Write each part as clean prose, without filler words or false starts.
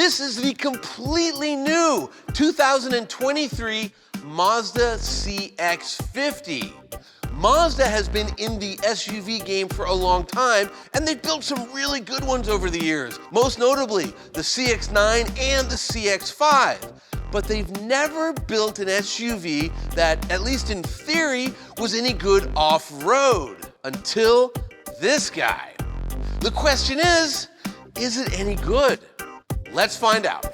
This is the completely new 2023 Mazda CX-50. Mazda has been in the SUV game for a long time, and they've built some really good ones over the years, most notably the CX-9 and the CX-5. But they've never built an SUV that, at least in theory, was any good off-road, until this guy. The question is it any good? Let's find out.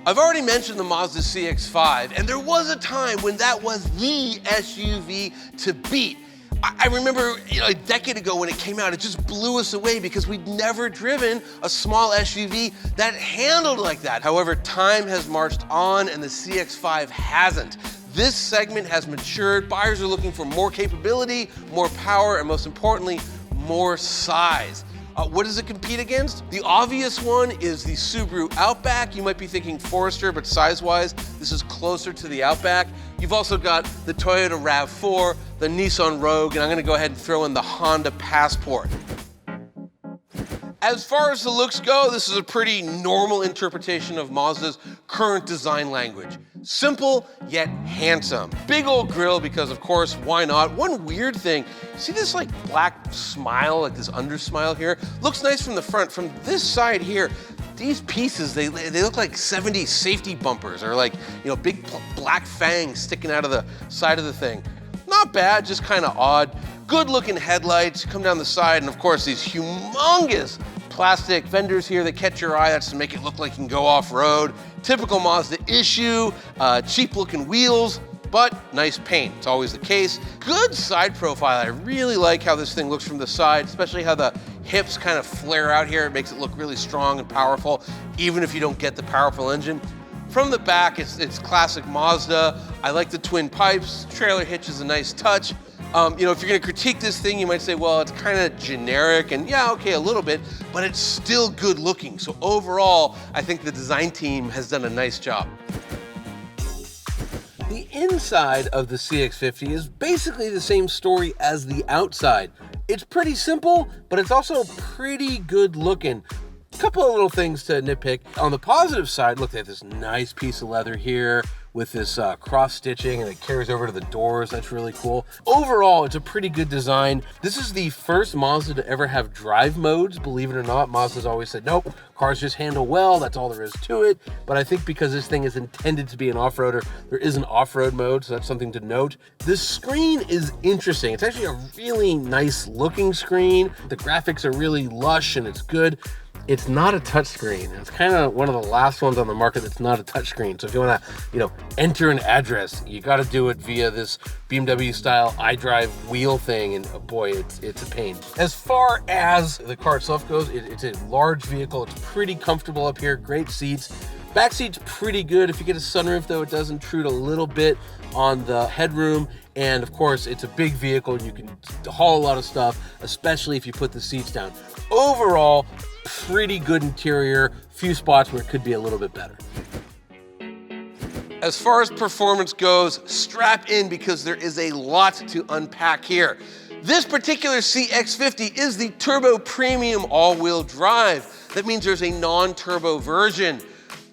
I've already mentioned the Mazda CX-5, and there was a time when that was the SUV to beat. I remember, a decade ago when it came out, it just blew us away because we'd never driven a small SUV that handled like that. However, time has marched on and the CX-5 hasn't. This segment has matured. Buyers are looking for more capability, more power, and most importantly, more size. What does it compete against? The obvious one is the Subaru Outback. You might be thinking Forester, but size-wise, this is closer to the Outback. You've also got the Toyota RAV4, the Nissan Rogue, and I'm gonna go ahead and throw in the Honda Passport. As far as the looks go, this is a pretty normal interpretation of Mazda's current design language. Simple, yet handsome. Big old grille because, of course, why not? One weird thing, see this like black smile, like this under smile here? Looks nice from the front. From this side here, these pieces, they look like 70s safety bumpers or like, big black fangs sticking out of the side of the thing. Not bad, just kind of odd. Good looking headlights come down the side, and of course these humongous plastic fenders here that catch your eye. That's to make it look like you can go off-road. Typical Mazda issue, cheap looking wheels, but nice paint. It's always the case. Good side profile. I really like how this thing looks from the side, especially how the hips kind of flare out here. It makes it look really strong and powerful, even if you don't get the powerful engine. From the back, it's classic Mazda. I like the twin pipes. Trailer hitch is a nice touch. If you're gonna critique this thing, you might say, well, it's kind of generic, and yeah, okay, a little bit, but it's still good looking. So overall, I think the design team has done a nice job. The inside of the CX-50 is basically the same story as the outside. It's pretty simple, but it's also pretty good looking. A couple of little things to nitpick. On the positive side, look at this nice piece of leather here with this cross stitching, and it carries over to the doors. That's really cool. Overall, it's a pretty good design. This is the first Mazda to ever have drive modes, believe it or not. Mazda's always said, nope, cars just handle well, that's all there is to it. But I think because this thing is intended to be an off-roader, there is an off-road mode, so that's something to note. This screen is interesting. It's actually a really nice looking screen. The graphics are really lush and it's good. It's not a touchscreen. It's kind of one of the last ones on the market that's not a touchscreen. So if you want to, enter an address, you got to do it via this BMW style iDrive wheel thing, and boy, it's a pain. As far as the car itself goes, it's a large vehicle. It's pretty comfortable up here. Great seats. Back seat's pretty good. If you get a sunroof, though, it does intrude a little bit on the headroom. And of course, it's a big vehicle. You can haul a lot of stuff, especially if you put the seats down. Overall, pretty good interior. Few spots where it could be a little bit better. As far as performance goes, strap in because there is a lot to unpack here. This particular CX-50 is the Turbo Premium all-wheel drive. That means there's a non-turbo version.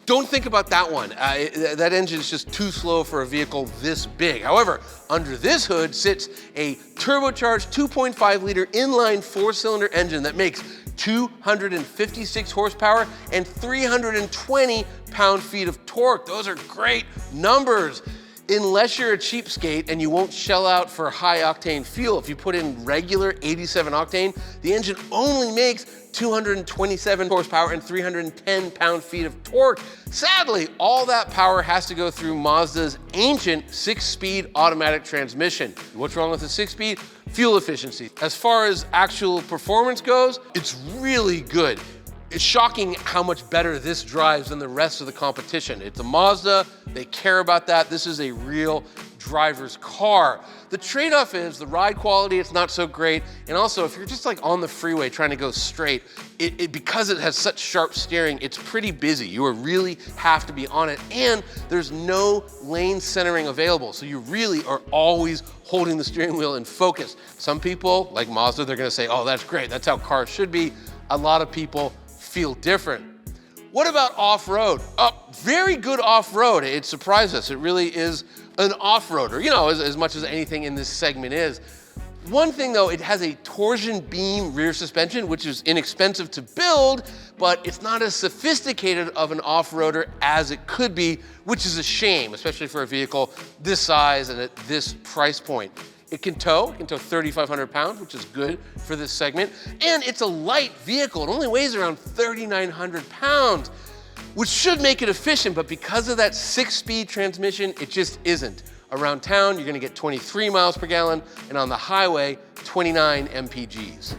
Don't think about that one. That engine is just too slow for a vehicle this big. However, under this hood sits a turbocharged 2.5-liter inline four-cylinder engine that makes 256 horsepower and 320 pound-feet of torque. Those are great numbers. Unless you're a cheapskate and you won't shell out for high-octane fuel. If you put in regular 87 octane, the engine only makes 227 horsepower and 310 pound-feet of torque. Sadly, all that power has to go through Mazda's ancient 6-speed automatic transmission. What's wrong with the 6-speed? Fuel efficiency. As far as actual performance goes, it's really good. It's shocking how much better this drives than the rest of the competition. It's a Mazda, they care about that. This is a real driver's car. The trade-off is the ride quality, it's not so great. And also, if you're just like on the freeway trying to go straight, because it has such sharp steering, it's pretty busy. You really have to be on it. And there's no lane centering available. So you really are always holding the steering wheel in focus. Some people, like Mazda, they're gonna say, oh, that's great. That's how cars should be. a lot of people feel different. What about off-road? Very good off-road. It surprised us. It really is an off-roader, you know, as much as anything in this segment is. One thing though, it has a torsion beam rear suspension, which is inexpensive to build, but it's not as sophisticated of an off-roader as it could be, which is a shame, especially for a vehicle this size and at this price point. It can tow 3,500 pounds, which is good for this segment. And it's a light vehicle. It only weighs around 3,900 pounds, which should make it efficient, but because of that 6-speed transmission, it just isn't. Around town, you're gonna get 23 miles per gallon, and on the highway, 29 mpgs.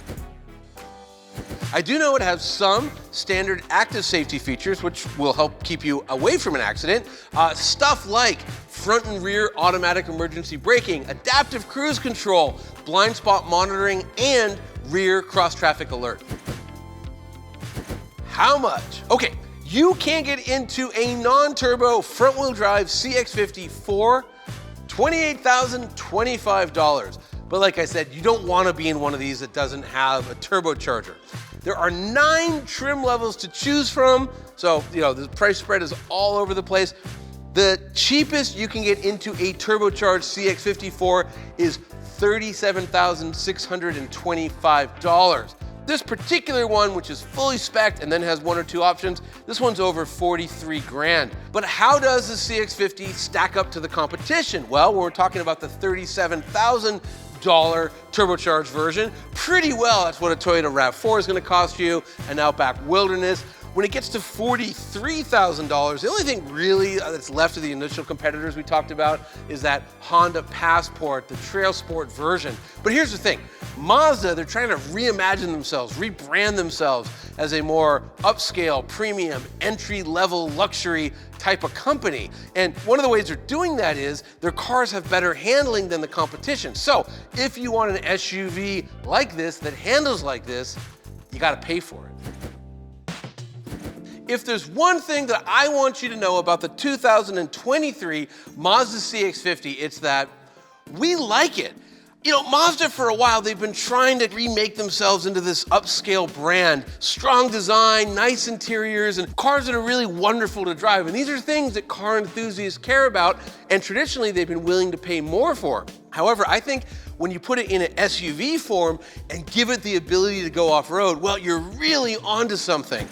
I do know it has some standard active safety features, which will help keep you away from an accident. Stuff like front and rear automatic emergency braking, adaptive cruise control, blind spot monitoring, and rear cross-traffic alert. How much? Okay, you can get into a non-turbo front-wheel drive CX-50 for $28,025. But like I said, you don't want to be in one of these that doesn't have a turbocharger. There are 9 trim levels to choose from, so the price spread is all over the place. The cheapest you can get into a turbocharged CX-50 for is $37,625. This particular one, which is fully spec'd and then has 1 or 2 options, this one's over 43 grand. But how does the CX-50 stack up to the competition? Well, when we're talking about the $37,000 turbocharged version, pretty well that's what a Toyota RAV4 is going to cost you, an Outback Wilderness. When it gets to $43,000, the only thing really that's left of the initial competitors we talked about is that Honda Passport, the Trail Sport version. But here's the thing, Mazda, they're trying to reimagine themselves, rebrand themselves as a more upscale, premium, entry-level luxury type of company. And one of the ways they're doing that is their cars have better handling than the competition. So if you want an SUV like this, that handles like this, you gotta pay for it. If there's one thing that I want you to know about the 2023 Mazda CX-50, it's that we like it. Mazda for a while, they've been trying to remake themselves into this upscale brand. Strong design, nice interiors, and cars that are really wonderful to drive. And these are things that car enthusiasts care about, and traditionally they've been willing to pay more for. However, I think when you put it in an SUV form and give it the ability to go off-road, well, you're really onto something.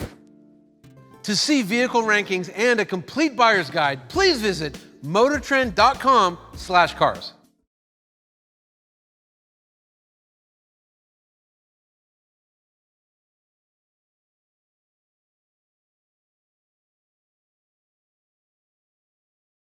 To see vehicle rankings and a complete buyer's guide, please visit motortrend.com/cars.